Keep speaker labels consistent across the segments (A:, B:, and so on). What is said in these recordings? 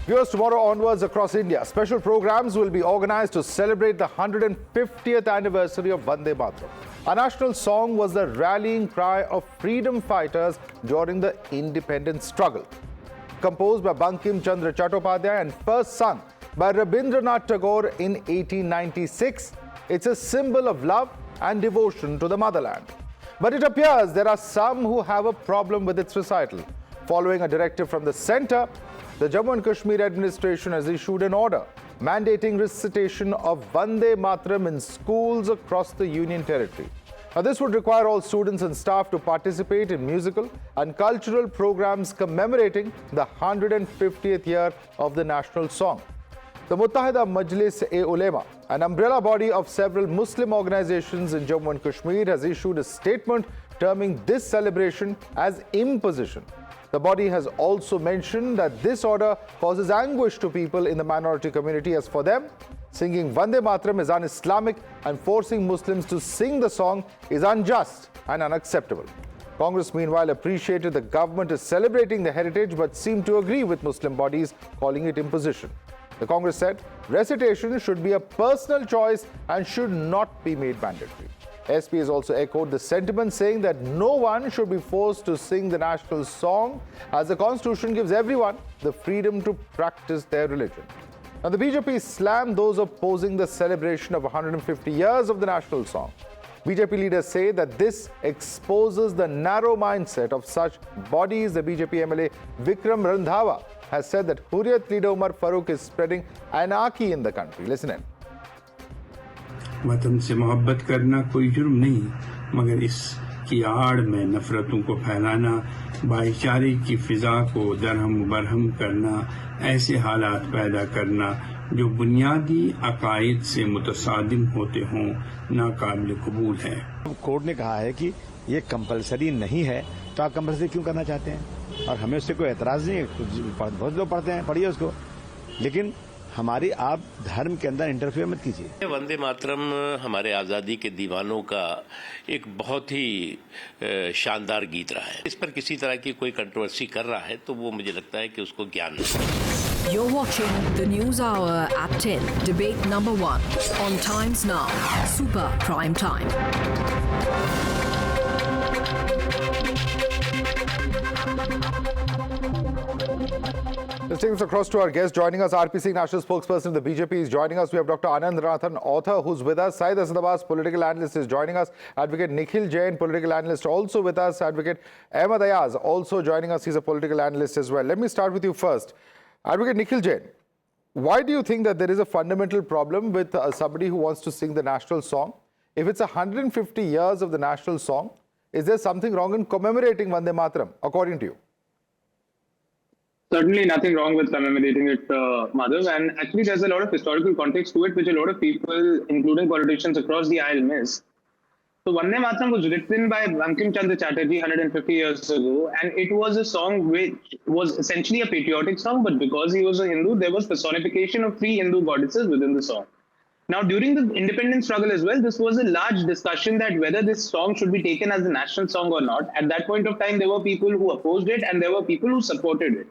A: Viewers, tomorrow onwards across India, special programs will be organized to celebrate the 150th anniversary of Vande Mataram. Our national song was the rallying cry of freedom fighters during the independence struggle. Composed by Bankim Chandra Chattopadhyay and first sung by Rabindranath Tagore in 1896, it's a symbol of love and devotion to the motherland. But it appears there are some who have a problem with its recital. Following a directive from the centre, the Jammu and Kashmir administration has issued an order mandating recitation of Vande Mataram in schools across the Union Territory. Now, this would require all students and staff to participate in musical and cultural programs commemorating the 150th year of the national song. The Muttahida Majlis-e-Ulema, an umbrella body of several Muslim organizations in Jammu and Kashmir, has issued a statement terming this celebration as imposition. The body has also mentioned that this order causes anguish to people in the minority community, as for them, singing Vande Mataram is un-Islamic and forcing Muslims to sing the song is unjust and unacceptable. Congress, meanwhile, appreciated the government is celebrating the heritage but seemed to agree with Muslim bodies, calling it imposition. The Congress said recitation should be a personal choice and should not be made mandatory. SP has also echoed the sentiment, saying that no one should be forced to sing the national song, as the Constitution gives everyone the freedom to practice their religion. Now, the BJP slammed those opposing the celebration of 150 years of the national song. BJP leaders say that this exposes the narrow mindset of such bodies. The BJP MLA Vikram Randhawa has said that Hurriyat leader Umar Farooq is spreading anarchy in the country. Listen in.
B: वतन से मोहब्बत करना कोई जुर्म नहीं, मगर इसकी आड़ में नफरतों को फैलाना, भाईचारे की फिजा को दरहम बरहम करना, ऐसे हालात पैदा करना जो बुनियादी अकायद से मुतसादिम होते हों, नाकाबिल कबूल है।
C: कोर्ट ने कहा है कि ये कंपलसरी नहीं है, तो आप कंपलसरी क्यों करना चाहते हैं? और हमें उससे कोई एतराज नहीं है, बहुत लोग पढ़ते हैं, पढ़िए उसको, लेकिन हमारी आप धर्म के अंदर इंटरफेयर मत कीजिए।
D: वंदे मातरम हमारे आज़ादी के दीवानों का एक बहुत ही शानदार गीत रहा है। इस पर किसी तरह की कोई कंट्रोवर्सी कर रहा है तो वो मुझे लगता है कि उसको ज्ञान नहीं।
E: You're watching the News Hour at 10, debate number 1 on Times Now, Super Prime Time.
A: Let's take this across to our guest. Joining us, RPC national spokesperson of the BJP is joining us. We have Dr. Anand Ranathan, author, who's with us. Syed Asadabad, political analyst, is joining us. Advocate Nikhil Jain, political analyst, also with us. Advocate Ahmed Ayaz, also joining us. He's a political analyst as well. Let me start with you first. Advocate Nikhil Jain, why do you think that there is a fundamental problem with somebody who wants to sing the national song? If it's 150 years of the national song, is there something wrong in commemorating Vande Mataram, according to you?
F: Certainly nothing wrong with commemorating it, Madhav. And actually, there's a lot of historical context to it, which a lot of people, including politicians across the aisle, miss. So, Vande Mataram was written by Bankim Chandra Chatterjee 150 years ago, and it was a song which was essentially a patriotic song, but because he was a Hindu, there was personification of three Hindu goddesses within the song. Now, during the independence struggle as well, this was a large discussion that whether this song should be taken as a national song or not. At that point of time, there were people who opposed it, and there were people who supported it.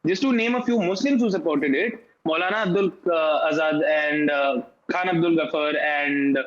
F: Just to name a few Muslims who supported it, Maulana Abdul Azad and Khan Abdul Ghaffar and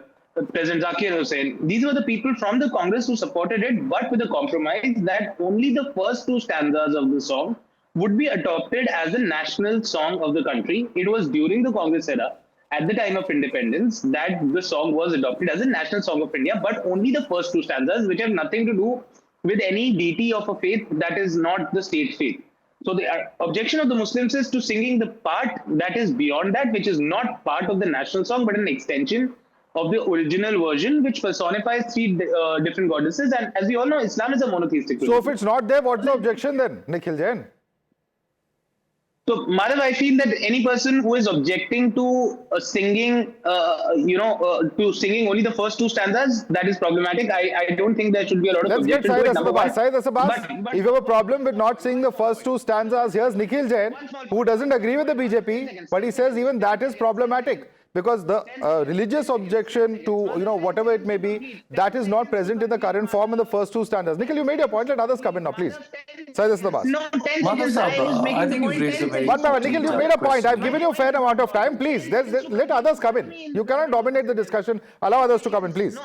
F: President Zakir Hussain, these were the people from the Congress who supported it, but with a compromise that only the first two stanzas of the song would be adopted as the national song of the country. It was during the Congress era, at the time of independence, that the song was adopted as a national song of India, but only the first two stanzas, which have nothing to do with any deity of a faith that is not the state faith. So the objection of the Muslims is to singing the part that is beyond that, which is not part of the national song, but an extension of the original version, which personifies three different goddesses. And as we all know, Islam is a monotheistic religion.
A: So if it's not there, what's the objection then, Nikhil Jain?
F: So, Madhav, I feel that any person who is objecting to singing, to singing only the first two stanzas, that is problematic. I don't think there should be a lot of objection to it.
A: Syed Asadabad, if you have a problem with not singing the first two stanzas, here's Nikhil Jain, who doesn't agree with the BJP, but he says even that is problematic. because the religious objection to, whatever it may be, that is not present in the current form in the first two standards. Nikhil, you made your point. Let others come in now, please. Say this, Nabas.
F: No, 10 seconds.
G: I think you've raised a very
A: One by one. Nikhil, you made a point. I've given you a fair amount of time. Please, let others come in. You cannot dominate the discussion. Allow others to come in, please.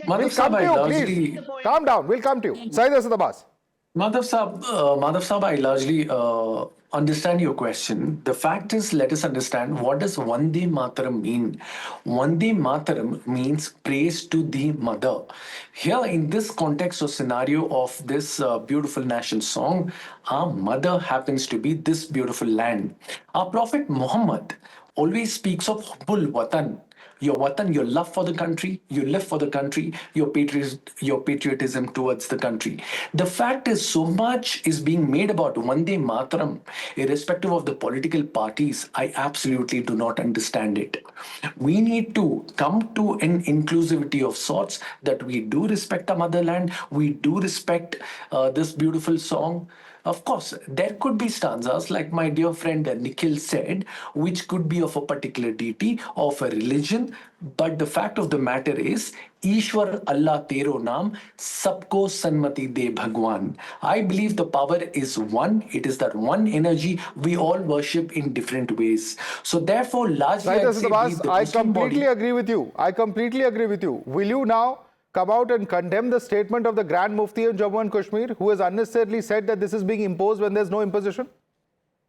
A: We'll come to you, please. Calm down. We'll come to you. Say this, Nabas.
G: Madhav Saab, I largely understand your question. The fact is, let us understand, what does Vande Mataram mean? Vande Mataram means praise to the mother. Here, in this context or scenario of this beautiful national song, our mother happens to be this beautiful land. Our Prophet Muhammad always speaks of Hubbul Watan. Your watan, your love for the country, you live for the country, your patriotism towards the country. The fact is, so much is being made about Vande Mataram, irrespective of the political parties. I absolutely do not understand it. We need to come to an inclusivity of sorts, that we do respect our motherland, we do respect this beautiful song. Of course, there could be stanzas, like my dear friend Nikhil said, which could be of a particular deity, of a religion. But the fact of the matter is, Ishwar Allah Tero Naam, Sabko Sanmati De Bhagwan. I believe the power is one. It is that one energy we all worship in different ways. So therefore, largely,
A: I completely agree with you. I completely agree with you. Will you now come out and condemn the statement of the Grand Mufti in Jammu and Kashmir, who has unnecessarily said that this is being imposed when there's no imposition?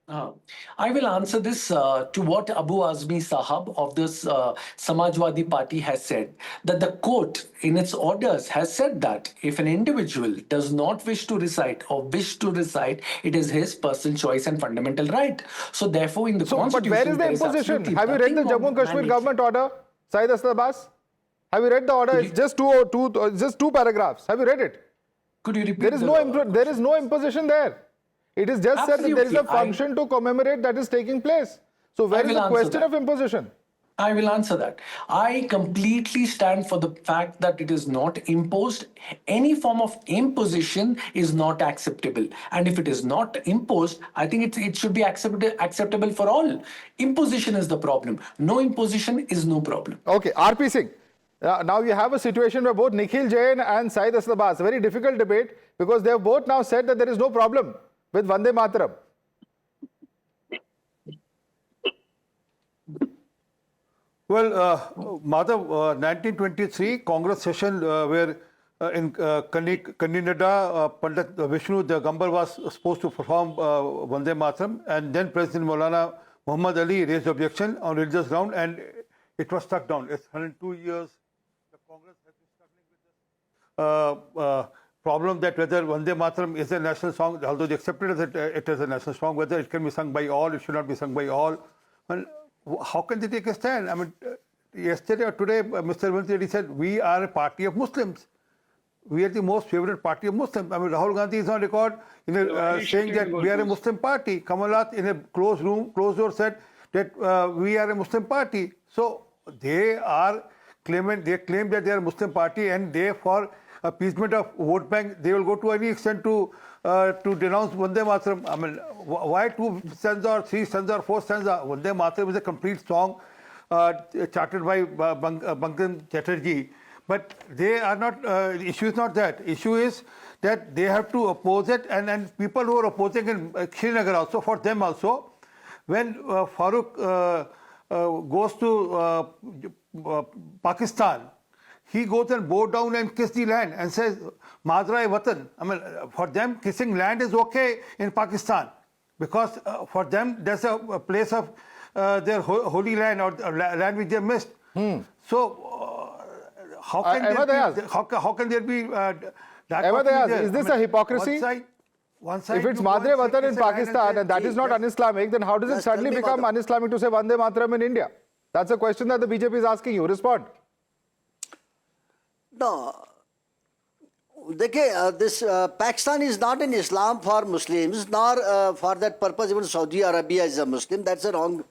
G: I will answer this to what Abu Azmi Sahab of this Samajwadi Party has said, that the court in its orders has said that if an individual does not wish to recite or wish to recite, it is his personal choice and fundamental right. So therefore, in the Constitution,
A: but where is the imposition? Have you read the Jammu and Kashmir government order, Syed Asad Abbas? Have you read the order? It's just two paragraphs. Have you read it?
G: Could you repeat?
A: There is no imposition there. It is just said that there is a function to commemorate that is taking place. So where is the question of imposition?
G: I will answer that. I completely stand for the fact that it is not imposed. Any form of imposition is not acceptable. And if it is not imposed, I think it should be acceptable for all. Imposition is the problem. No imposition is no problem.
A: Okay, RP Singh. Now you have a situation where both Nikhil Jain and Syed Asad Abbas, very difficult debate, because they have both now said that there is no problem with Vande Mataram.
H: Well, Madhav, 1923 Congress session where in Kaninada, Pandit Vishnu Digambar was supposed to perform Vande Mataram, and then President Maulana Muhammad Ali raised objection on religious ground, and it was struck down. It's 102 years. The Congress has been struggling with this problem that whether Vande Mataram is a national song, although they accepted that it is a national song, whether it can be sung by all, it should not be sung by all. Well, how can they take a stand? I mean, yesterday or today, Mr. Mantri said, we are a party of Muslims. We are the most favorite party of Muslims. I mean, Rahul Gandhi is on record saying that we are a Muslim party. Kamalat in a closed door said that we are a Muslim party. So they claim that they are a Muslim party, and they, for appeasement of vote bank, they will go to any extent to denounce Vande Mataram. I mean, why 2 stanza or 3 stanza or 4 stanza? Vande Mataram is a complete song charted by Bankim Chatterjee. But they are not, the issue is not that. The issue is that they have to oppose it, and people who are opposing in Srinagar also, for them also, when Farooq goes to Pakistan, he goes and bow down and kiss the land and says, Madra Watan. I mean, for them, kissing land is okay in Pakistan, because for them, that's a place of their holy land, or land which they missed. So, how can there be
A: is this a hypocrisy?
H: One side
A: if it's Madre Watan in Pakistan and that is not un-Islamic, then how does it suddenly become un-Islamic to say Vande Mataram in India? That's a question that the BJP is asking you. Respond.
I: No. This Pakistan is not in Islam for Muslims, nor for that purpose even Saudi Arabia is a Muslim. That's a wrong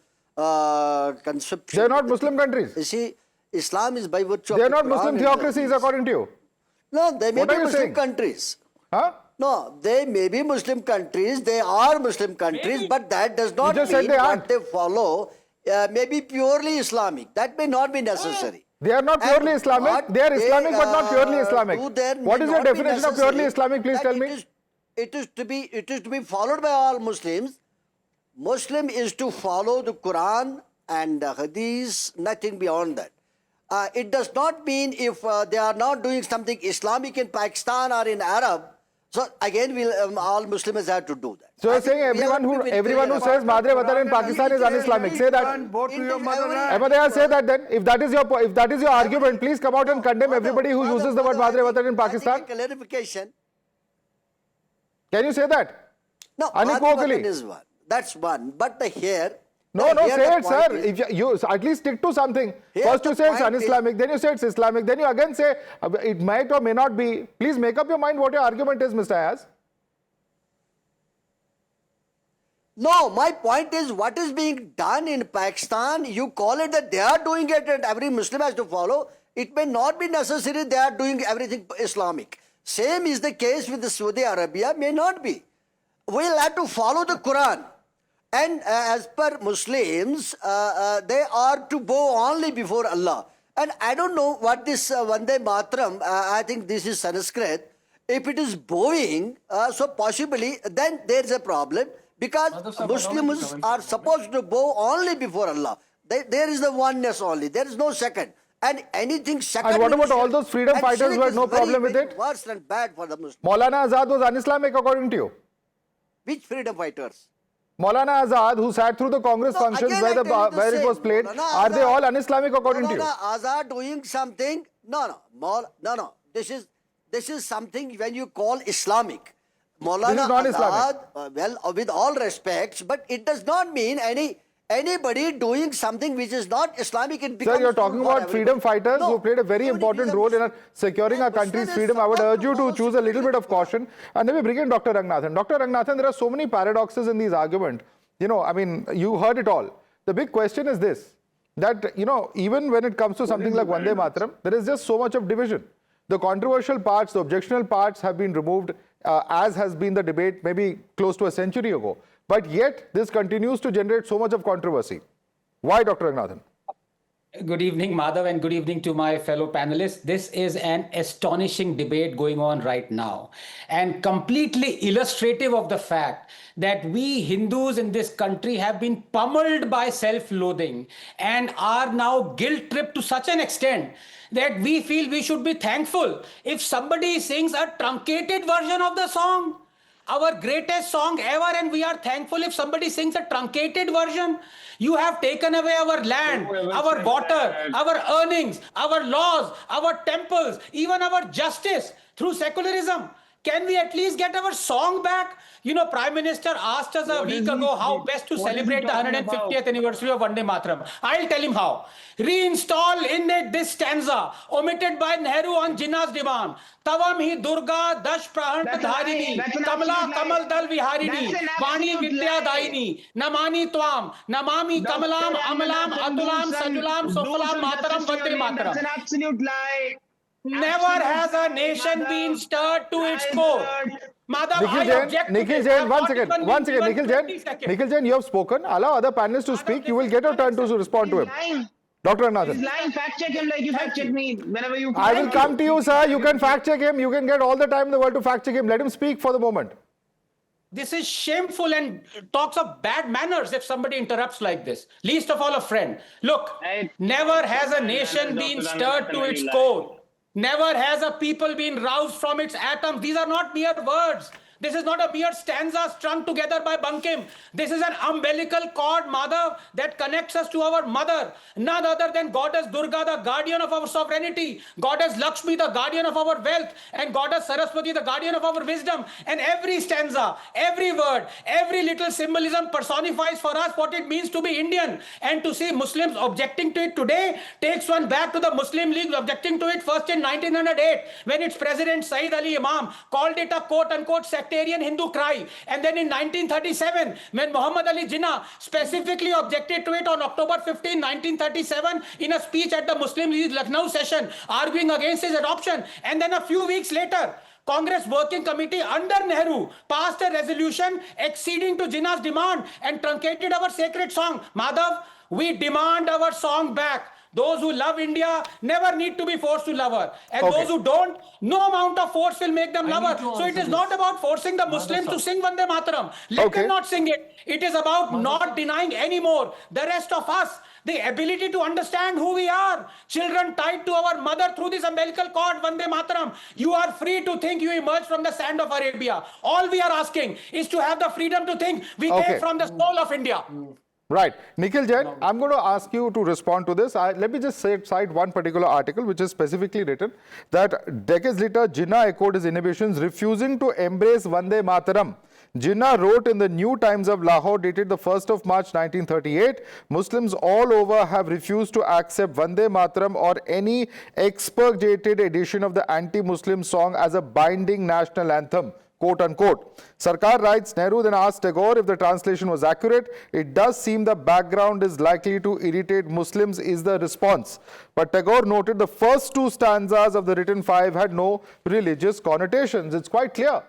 I: conception.
A: They are not Muslim countries.
I: You see, Islam is by virtue
A: They are
I: of
A: not Muslim theocracies according to you.
I: No, they may be Muslim countries.
A: Huh?
I: No, they may be Muslim countries. They are Muslim countries, but that does not mean what they follow may be purely Islamic. That may not be necessary.
A: They are not purely
I: And
A: Islamic.
I: what
A: They are Islamic but not purely
I: do
A: Islamic.
I: there may
A: What is your
I: not be
A: definition of purely
I: necessary.
A: Islamic? Please
I: That
A: tell me.
I: It is to be followed by all Muslims. Muslim is to follow the Quran and the Hadith, nothing beyond that. It does not mean if they are not doing something Islamic in Pakistan or in Arab, so again all Muslims have to do that.
A: So
I: I
A: you're
I: think
A: saying
I: we have to be
A: everyone who
I: clear
A: says Madre Mataram in Pakistan is un-Islamic. Say that.
H: Vote to your
I: Every-
H: motherland.
A: Ahmadiyya, say that then. If that is your argument, please come out and condemn everybody who uses the word Madre Mataram in Pakistan.
I: I think a clarification.
A: Can you say that?
I: No,
A: Unequivocally.
I: Madhavdas is one. That's one. But here.
A: No,
I: here
A: say
I: the
A: it,
I: point
A: sir.
I: is-
A: If you at least stick to something.
I: Here
A: First you
I: the
A: say it's
I: point
A: un-Islamic, then you say it's Islamic, then you again say it might or may not be. Please make up your mind what your argument is, Mr. Ayaz.
I: No, my point is what is being done in Pakistan, you call it that they are doing it and every Muslim has to follow. It may not be necessary they are doing everything Islamic. Same is the case with the Saudi Arabia, may not be. We'll have to follow the Quran. And as per Muslims, they are to bow only before Allah. And I don't know what this Vande Mataram, I think this is Sanskrit. If it is bowing, so possibly then there is a problem. Because Muslims are supposed to bow only before Allah. There is the oneness only. There is no second. And anything second.
A: And what about all
I: shirk.
A: those freedom
I: And
A: fighters
I: shirk
A: who had
I: is
A: no
I: very,
A: problem with
I: very
A: it?
I: Worse and bad for the Muslims.
A: Maulana Azad was un-Islamic according to you?
I: Which freedom fighters?
A: Maulana Azad, who sat through the Congress
I: No,
A: functions
I: again,
A: where,
I: I tell you the
A: where it
I: same.
A: was played,
I: Maulana
A: are they
I: Azad-
A: all un-Islamic according to you?
I: Maulana Azad doing something? No. This is something when you call Islamic. Maulana
A: This is not Islamic.
I: Azad, well, with all respects, but it does not mean anybody doing something which is not Islamic. It becomes
A: Sir, you're talking
I: good for
A: about freedom
I: everybody.
A: fighters
I: No.
A: who played a very
I: So it
A: important
I: is a
A: role in
I: Muslim-
A: securing our country's
I: Muslim is
A: freedom. I would
I: supposed
A: urge you to
I: follow
A: choose a little bit of caution. And let me bring in Dr. Ranganathan. Dr. Ranganathan, there are so many paradoxes in these arguments. You heard it all. The big question is this, that, even when it comes to something like Vande Mataram, there is just so much of division. The controversial parts, the objectionable parts have been removed, as has been the debate maybe close to a century ago. But yet, this continues to generate so much of controversy. Why, Dr. Ranganathan?
J: Good evening, Madhav, and good evening to my fellow panelists. This is an astonishing debate going on right now, and completely illustrative of the fact that we Hindus in this country have been pummeled by self-loathing and are now guilt-tripped to such an extent that we feel we should be thankful if somebody sings a truncated version of the song. Our greatest song ever, and we are thankful if somebody sings a truncated version. You have taken away our land, our water, our earnings, our laws, our temples, even our justice through secularism. Can we at least get our song back? Prime Minister asked us a week ago how best to celebrate the 150th anniversary of Vande Mataram. I'll tell him how. Reinstall in it this stanza, omitted by Nehru on Jinnah's demand. Tavam hi Durga dash prahant dharini, Kamala Kamal dal viharini, Vani Vidya daini, Namani Twam, Namami Kamalam, Amalam, Atulam, Sajulam, Sofalam, Mataram, Vande Mataram.
F: That's an absolute lie.
J: Never has a nation been stirred to its core. Madhav,
A: Nikhil Jain, one second, Nikhil Jain, you have spoken. Allow other panelists to speak. You will get a turn to respond to him. Dr. Ranganathan.
F: He's lying. Fact check him like you fact check me whenever you.
A: I will come to you, sir. You can fact check him. You can get all the time in the world to fact check him. Let him speak for the moment.
J: This is shameful and talks of bad manners if somebody interrupts like this. Least of all a friend. Look, never has a nation been stirred to its core. Never has a people been roused from its atoms. These are not mere words. This is not a mere stanza strung together by Bankim. This is an umbilical cord, Madhav, that connects us to our mother. None other than Goddess Durga, the guardian of our sovereignty. Goddess Lakshmi, the guardian of our wealth. And Goddess Saraswati, the guardian of our wisdom. And every stanza, every word, every little symbolism personifies for us what it means to be Indian. And to see Muslims objecting to it today takes one back to the Muslim League objecting to it first in 1908 when its president Saeed Ali Imam called it a quote-unquote sectarian Hindu cry. And then in 1937, when Muhammad Ali Jinnah specifically objected to it on October 15, 1937, in a speech at the Muslim League Lucknow session, arguing against its adoption. And then a few weeks later, Congress Working Committee under Nehru passed a resolution acceding to Jinnah's demand and truncated our sacred song. Madhav, we demand our song back. Those who love India never need to be forced to love her. And
A: Okay.
J: those who don't, no amount of force will make them love her. So it is not about forcing the Muslims to sing Vande Mataram. Let
A: Okay.
J: them not sing it. It is about not denying anymore the rest of us the ability to understand who we are. Children tied to our mother through this umbilical cord, Vande Mataram. You are free to think you emerged from the sand of Arabia. All we are asking is to have the freedom to think we
A: Okay.
J: came from the soul of India.
A: Right. Nikhil Jain, I'm going to ask you to respond to this. Let me just cite one particular article which is specifically written that decades later, Jinnah echoed his inhibitions, refusing to embrace Vande Mataram. Jinnah wrote in the New Times of Lahore, dated the 1st of March 1938, Muslims all over have refused to accept Vande Mataram or any expurgated edition of the anti-Muslim song as a binding national anthem, quote unquote. Sarkar writes, Nehru then asked Tagore if the translation was accurate. It does seem the background is likely to irritate Muslims is the response. But Tagore noted the first two stanzas of the written five had no religious connotations. It's quite clear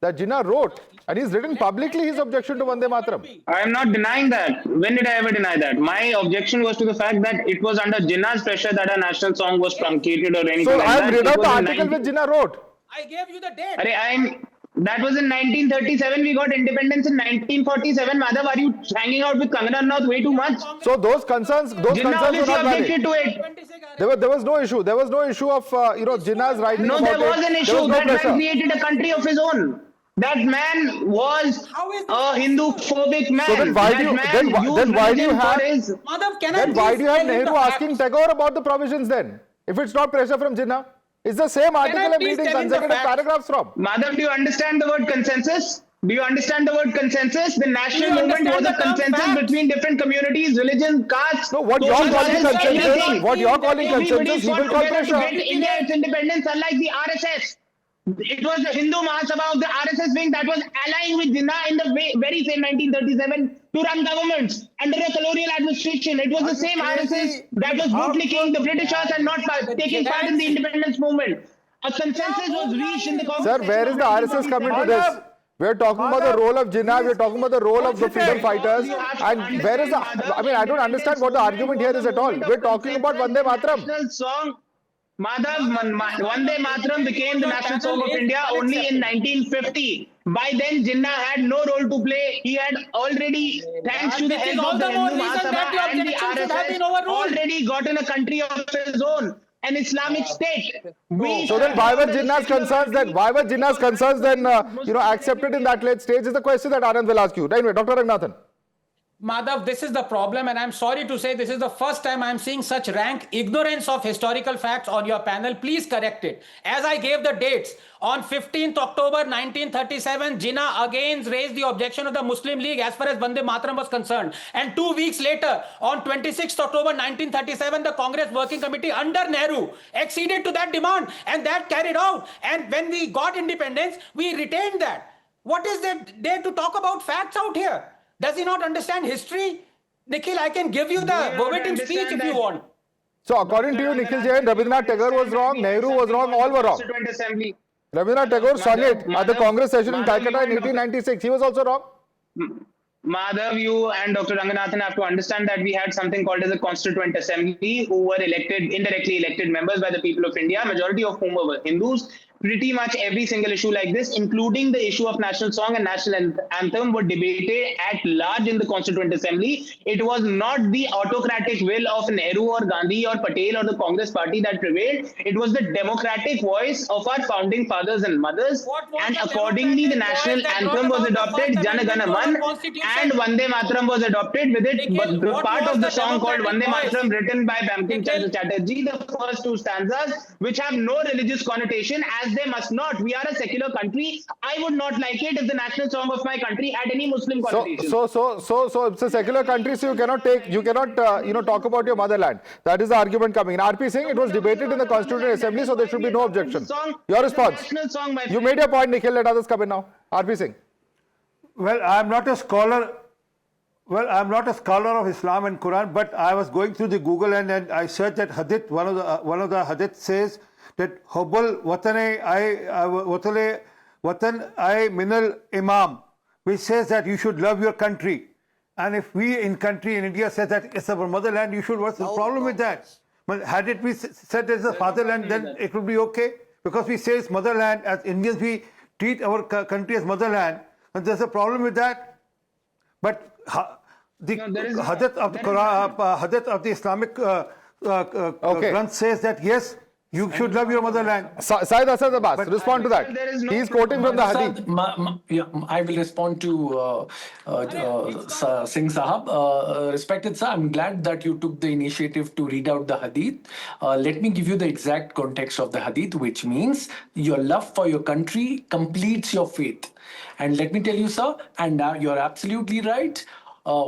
A: that Jinnah wrote, and he's written publicly his objection to Vande Mataram.
F: I am not denying that. When did I ever deny that? My objection was to the fact that it was under Jinnah's pressure that a national song was truncated or anything
A: So
F: like
A: I
F: that.
A: have read
F: It
A: out
F: was
A: the
F: in
A: article which Jinnah wrote.
J: I gave you the date.
F: That was in 1937. We got independence in 1947. Madhav, are you hanging out with Kangana Ranaut way too much?
A: So those concerns were
F: Jinnah
A: not
F: obviously objected
A: valid.
F: to it.
A: There was no issue. There was no issue of Jinnah's writing
F: No,
A: about
F: there was an
A: it.
F: issue.
A: There was no
F: That man
A: pressure.
F: created a country of his own. That man was a Hindu-phobic man.
A: So then why do you have
J: Madhav, can I
A: then why
J: please
A: do you have
J: tell you
A: Nehru
J: the
A: asking
J: facts?
A: Tagore about the provisions then? If it's not pressure from Jinnah, it's the same article I'm
J: please
A: reading
J: tell you the
A: consecutive
J: facts?
A: paragraphs from.
F: Madhav, do you understand the word consensus? Do you understand the word consensus? The national
J: Do you
F: movement was
J: understand
F: a
J: the term
F: consensus
J: facts?
F: between different communities, religions, castes.
A: No, what you're
F: social
A: calling
F: classes,
A: consensus,
F: everything.
A: what you're calling
F: Everybody
A: consensus, he
F: fought
A: will call
F: together to
A: pressure.
F: get India its independence, unlike the RSS. It was the Hindu Mahasabha of the RSS wing that was allying with Jinnah in the very same 1937 to run governments under a colonial administration. It was the same RSS that was bootlicking the Britishers and not taking part in the independence movement. A consensus was reached in the
A: Sir, where is the RSS coming to this? We're talking about the role of Jinnah, we're talking about the role of the freedom fighters, and where is the, I mean, I don't understand what the argument here is at all. We're talking about Vande Mataram.
F: National song, Madhav, Vande Mataram became the national song of India only in 1950. By then, Jinnah had no role to play. He had already, thanks to the
J: This is
F: help
J: all
F: of the
J: the more
F: Hindu
J: reason that the
F: Mahasabha and the
J: objection should have been
F: RSS,
J: overruled.
F: already gotten a country of his own, an Islamic state.
A: So then why were Jinnah's concerns then, accepted in that late stage is the question that Anand will ask you. Anyway, Dr. Ranganathan.
J: Madhav, this is the problem, and I'm sorry to say this is the first time I'm seeing such rank ignorance of historical facts on your panel. Please correct it. As I gave the dates, on 15th October 1937, Jinnah again raised the objection of the Muslim League as far as Vande Mataram was concerned. And 2 weeks later, on 26th October 1937, the Congress Working Committee under Nehru acceded to that demand, and that carried out. And when we got independence, we retained that. What is there to talk about facts out here? Does he not understand history? Nikhil, I can give you the verbatim speech if you want.
A: So according to you, Nikhil Jain, Rabindranath Tagore was wrong, Nehru was wrong, all were wrong. Rabindranath Tagore sung it at the Congress session in Calcutta in 1896. He was also wrong.
F: Madhav, you and Dr. Ranganathan have to understand that we had something called as a Constituent Assembly who were indirectly elected members by the people of India, majority of whom were Hindus. Pretty much every single issue like this, including the issue of national song and national anthem, were debated at large in the Constituent Assembly. It was not the autocratic will of Nehru or Gandhi or Patel or the Congress party that prevailed. It was the democratic voice of our founding fathers and mothers. And accordingly, the national anthem was adopted, Jana Gana Man, and Vande Mataram was adopted with it. But the part of the song called Vande Mataram, written by Bankim Chandra Chatterjee, the first two stanzas, which have no religious connotation, as they must not. We are a secular country. I would not like it if the national song of my country had any Muslim connotation.
A: So it's a secular country, so you cannot talk about your motherland. That is the argument coming in. RP Singh, it was debated in the Constituent Assembly, so there should be no objection. Your response. You made your point, Nikhil. Let others come in now. RP Singh.
H: Well, I am not a scholar Well, I'm not a scholar of Islam and Quran, but I was going through the Google and I searched that hadith. One of the hadith says that Hubbul Watan I Minal Imam, which says that you should love your country. And if we in India says that it's our motherland, you should. What's the problem with that? Well, had it been said it's a fatherland, then it would be okay. Because we say it's motherland, as Indians we treat our country as motherland, and there's a problem with that. But the hadith of the Quran, hadith of the Islamic Granth says that yes, you should love your motherland.
A: Syed Asad Abbas, respond to that. He's quoting from the hadith.
G: I will respond to Singh Sahab. Respected sir, I'm glad that you took the initiative to read out the hadith. Let me give you the exact context of the hadith, which means your love for your country completes your faith. And let me tell you, sir, and you're absolutely right,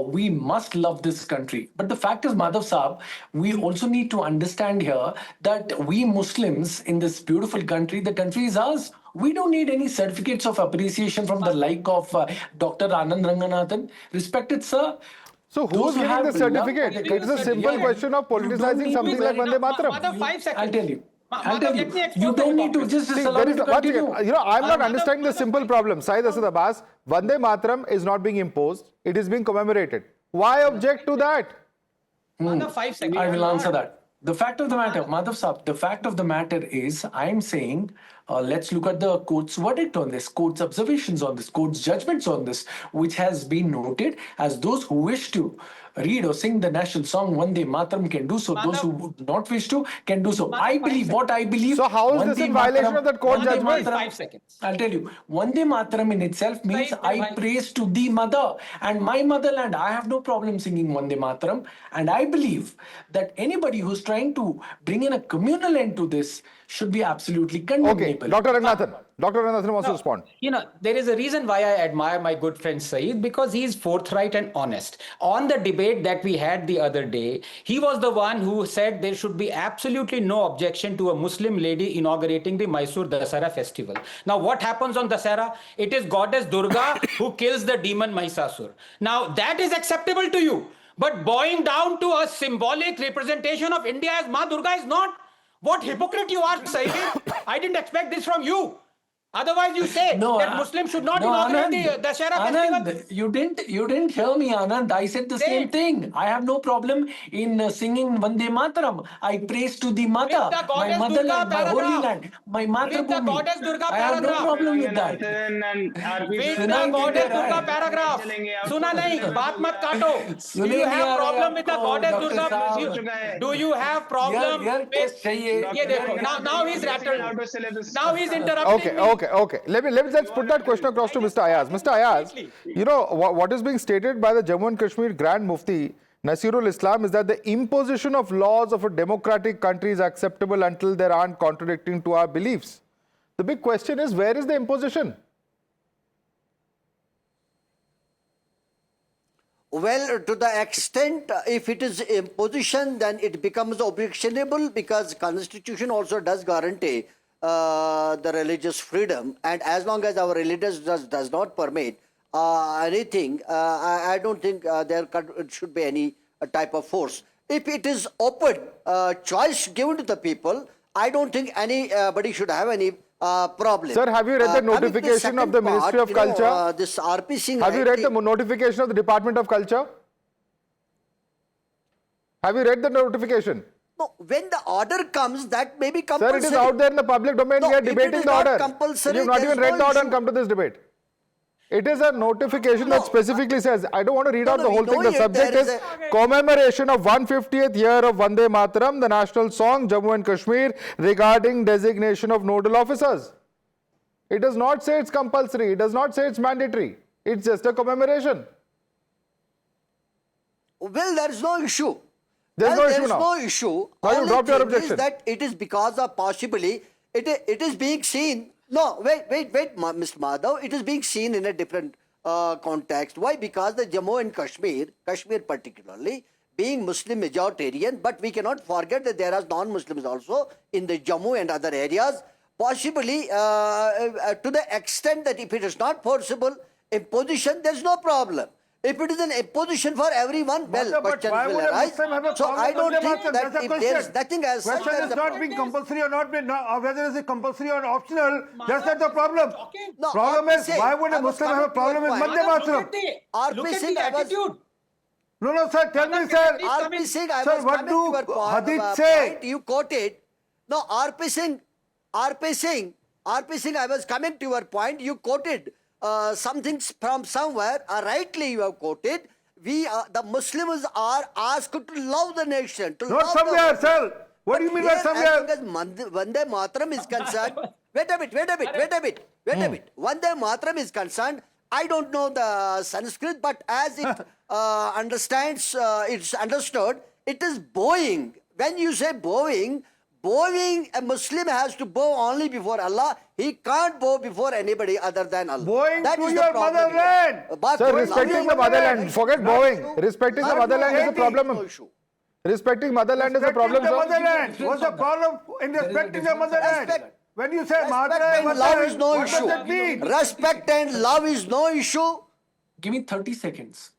G: we must love this country. But the fact is, Madhav Saab, we also need to understand here that we Muslims in this beautiful country, the country is ours. We don't need any certificates of appreciation from the like of Dr. Anand Ranganathan. Respected sir.
A: So who's giving the certificate? It is a simple question of politicizing something like Vande Mataram.
J: 5 seconds.
G: I'll tell you. You don't need to just allow me to continue.
A: I'm not understanding the simple problem. Syed Asad Abbas, Vande Mataram is not being imposed. It is being commemorated. Why object to that?
J: 5 seconds.
G: I will answer that. The fact of the matter, Madhav Saab, the fact of the matter is, I'm saying, let's look at the court's verdict on this, court's observations on this, court's judgments on this, which has been noted as those who wish to read or sing the national song Vande Mataram can do so. Those who would not wish to can do so. I believe what I believe.
A: So how is this in violation of that court judgment?
J: 5 seconds.
G: I'll tell you. Vande Mataram in itself means I praise to the mother and my motherland. I have no problem singing Vande Mataram. And I believe that anybody who's trying to bring in a communal end to this should be absolutely condemnable.
A: Okay, Dr. Ranganathan. Dr. Ranganathan wants to respond.
J: There is a reason why I admire my good friend Saeed, because he is forthright and honest. On the debate that we had the other day, he was the one who said there should be absolutely no objection to a Muslim lady inaugurating the Mysore Dasara festival. Now, what happens on Dasara? It is goddess Durga who kills the demon Mahishasur. Now, that is acceptable to you. But bowing down to a symbolic representation of India as Ma Durga is not. What hypocrite you are, Saeed. I didn't expect this from you. Otherwise, you say that Muslims should not inaugurate the Dashera festival.
G: You didn't hear me, Anand. I said the same thing. I have no problem in singing Vande Mataram. I praise to the mother, my motherland, my holy land, my Mathrubhumi. I have no problem with that.
J: With the goddess Durga paragraph. Suna nahi, baat mat kato. Do you have problem with the goddess Durga? Do you have problem with... Now he's rattled. Now he's interrupting me.
A: Okay. Let's put that question across to Mr. Ayaz. Mr. Ayaz, what is being stated by the Jammu and Kashmir Grand Mufti Nasirul Islam is that the imposition of laws of a democratic country is acceptable until there aren't contradicting to our beliefs. The big question is, where is the imposition?
I: Well, to the extent if it is imposition, then it becomes objectionable, because Constitution also does guarantee the religious freedom, and as long as our religious does not permit anything, I don't think there should be any type of force. If it is open choice given to the people, I don't think anybody should have any problem.
A: Sir, have you read the notification of the Ministry of Culture?
I: This RP Singh.
A: Have you read the notification of the Department of Culture? Have you read the notification?
I: No, when the order comes, that may be compulsory.
A: Sir, it is out there in the public domain. We are debating the order.
I: Compulsory,
A: you have not even read the order and come to this debate. It is a notification that specifically says, I don't want to read out the whole thing. The subject is commemoration of 150th year of Vande Mataram, the national song, Jammu and Kashmir, regarding designation of nodal officers. It does not say it's compulsory. It does not say it's mandatory. It's just a commemoration.
I: Well, there is no issue.
A: There's no issue now.
I: There is no issue.
A: Now you dropped your objection.
I: Is that it is because of possibly, it is being seen. No, wait, Mr. Madhav, it is being seen in a different context. Why? Because the Jammu and Kashmir particularly, being Muslim majoritarian, but we cannot forget that there are non-Muslims also in the Jammu and other areas. Possibly, to the extent that if it is not forcible imposition, there is no problem. If it is an imposition for everyone, well,
H: But
I: questions
H: why
I: will
H: would a
I: arise.
H: Muslim have a
I: So
H: problem
I: I don't
H: with
I: think
H: Muslim?
I: that
H: That's the
I: if there is
H: question.
I: nothing as such
H: Question
I: as
H: is not being compulsory or not being, or whether it's compulsory or optional. That's not the problem.
I: No,
H: Problem
I: I'm
H: is,
I: saying,
H: why would
I: I
H: a
I: was
H: Muslim have a
I: coming to
H: problem
I: your
H: with
I: point.
H: Vande Mataram?
I: RP
J: Look at
I: Singh,
J: the
I: I was-
J: attitude.
H: No, sir, tell me, sir.
I: RP Singh, I
H: Sir,
I: was
H: what
I: coming to your
H: do
I: point,
H: Hadith say?
I: point you quoted. No, RP Singh, I was coming to your point. You quoted something from somewhere. Rightly, you have quoted. The Muslims are asked to love the nation. To
H: Not
I: love
H: somewhere,
I: the
H: sir. What do you mean by
I: Here,
H: somewhere?
I: as long as Vande Mataram is concerned, wait a bit. Vande Mataram is concerned, I don't know the Sanskrit, but as it it's understood, it is bowing. When you say bowing, a Muslim has to bow only before Allah. He can't bow before anybody other than Allah.
H: Bowing
I: That
H: to
I: is
H: your
I: the problem here.
H: motherland.
I: But
A: Sir,
I: loving
A: respecting the motherland, forget bowing. Respecting the motherland is a problem. Respecting motherland is a problem,
H: Respecting the
A: sir.
H: motherland. What's the problem in respecting the motherland?
I: Respect.
H: When you say
I: Respect and love
H: motherland,
I: is no
H: what
I: issue.
H: does that mean?
I: Respect and love is no issue.
G: Give me 30 seconds.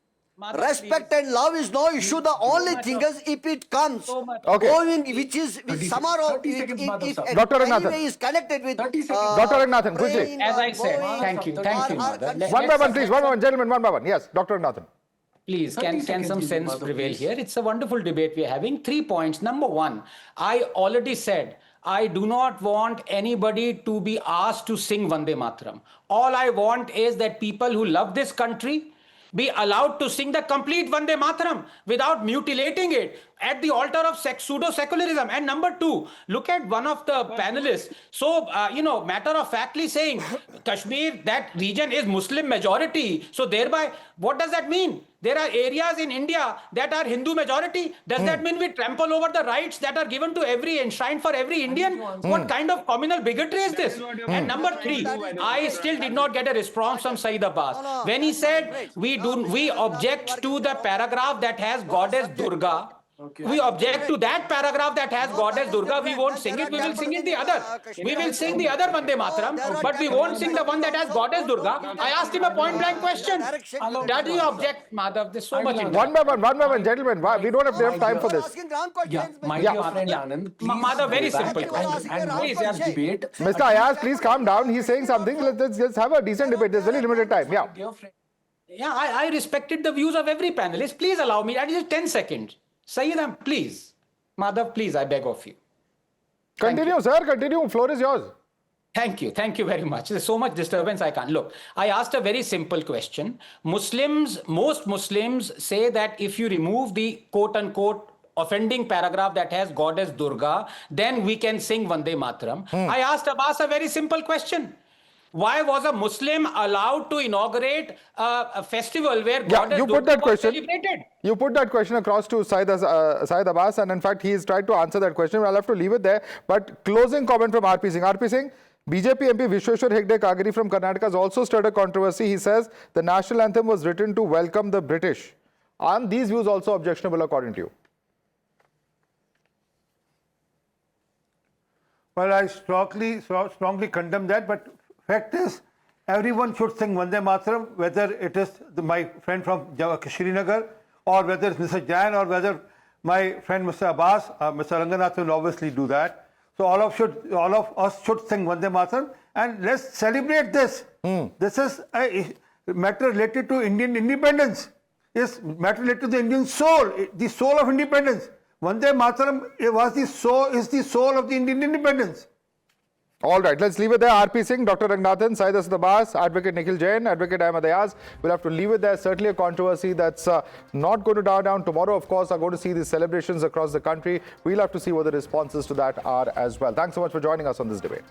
I: Respect and love is no issue. The only thing is if it comes
A: Okay.
I: going, which is somehow
G: 30 seconds, Madhav
I: if
G: sir.
A: Dr.
I: any
A: Ranganathan.
I: way is connected with
G: 30 seconds.
A: Dr. Ranganathan, quickly.
I: praying
J: As
I: or
J: I said,
I: bowing
J: thank you,
I: or
J: Mother.
A: One by one, please. One by one, gentlemen, one by one. Yes, Dr. Ranganathan.
J: Please,
G: 30
J: can
G: seconds,
J: some
G: please,
J: sense
G: Madhav,
J: prevail
G: please.
J: here? It's a wonderful debate we are having. 3 points. Number one, I already said, I do not want anybody to be asked to sing Vande Mataram. All I want is that people who love this country be allowed to sing the complete Vande Mataram without mutilating it at the altar of pseudo-secularism. And number two, look at one of the panelists. So, matter of factly saying Kashmir, that region is Muslim majority. So thereby, what does that mean? There are areas in India that are Hindu majority. Does that mean we trample over the rights that are given to every enshrined for every Indian? What kind of communal bigotry is this? And number three, I still did not get a response from Saeed Abbas. When he said we object to the paragraph that has goddess Durga. We object to that paragraph that has goddess Durga. We won't sing it. We will sing it the other. We will sing the other Vande Mataram, but we won't sing the one that has goddess Durga. I asked him a point blank question. Does he object, Madhav? There's so much.
A: One by one, gentlemen. We don't have enough time for this.
I: Asking wrong
G: Yeah,
I: questions.
G: my
A: Yeah.
G: dear friend Anand, please
J: Madhav, very
G: go back
J: simple
I: question.
G: and
I: Please,
G: please debate.
A: Mr. Ayaz, please calm down. He's saying something. Let's have a decent debate. There's very limited time. Yeah.
G: Dear friend.
J: Yeah, I respected the views of every panelist. Please allow me. That is 10 seconds. Sayyidam, please. Madhav, please, I beg of you.
A: Continue, sir. Continue. Floor is yours.
J: Thank you. Thank you very much. There's so much disturbance I can't. Look, I asked a very simple question. Most Muslims say that if you remove the quote-unquote offending paragraph that has goddess Durga, then we can sing Vande Mataram. I asked Abbas a very simple question. Why was a Muslim allowed to inaugurate a festival where goddess
A: you put
J: Durga
A: that
J: was
A: question.
J: celebrated?
A: You put that question across to Syed Abbas, and in fact, he's tried to answer that question. I'll have to leave it there. But closing comment from RP Singh. RP Singh, BJP MP Vishweshwar Hegde Kageri from Karnataka has also stirred a controversy. He says the national anthem was written to welcome the British. Are these views also objectionable according to you?
H: Well, I strongly condemn that, but fact is, everyone should sing Vande Mataram, whether it is my friend from Srinagar, or whether it's Mr. Jain, or whether my friend Mr. Abbas, Mr. Ranganathan will obviously do that. So all of us should sing Vande Mataram, and let's celebrate this. This is a matter related to Indian independence. It's matter related to the Indian soul, the soul of independence. Vande Mataram is the soul of the Indian independence.
A: All right, let's leave it there. RP Singh, Dr. Ranganathan, Syed Abbas, Advocate Nikhil Jain, Advocate Ahmed Ayaz. We'll have to leave it there. Certainly a controversy that's not going to die down. Tomorrow, of course, are going to see these celebrations across the country. We'll have to see what the responses to that are as well. Thanks so much for joining us on this debate.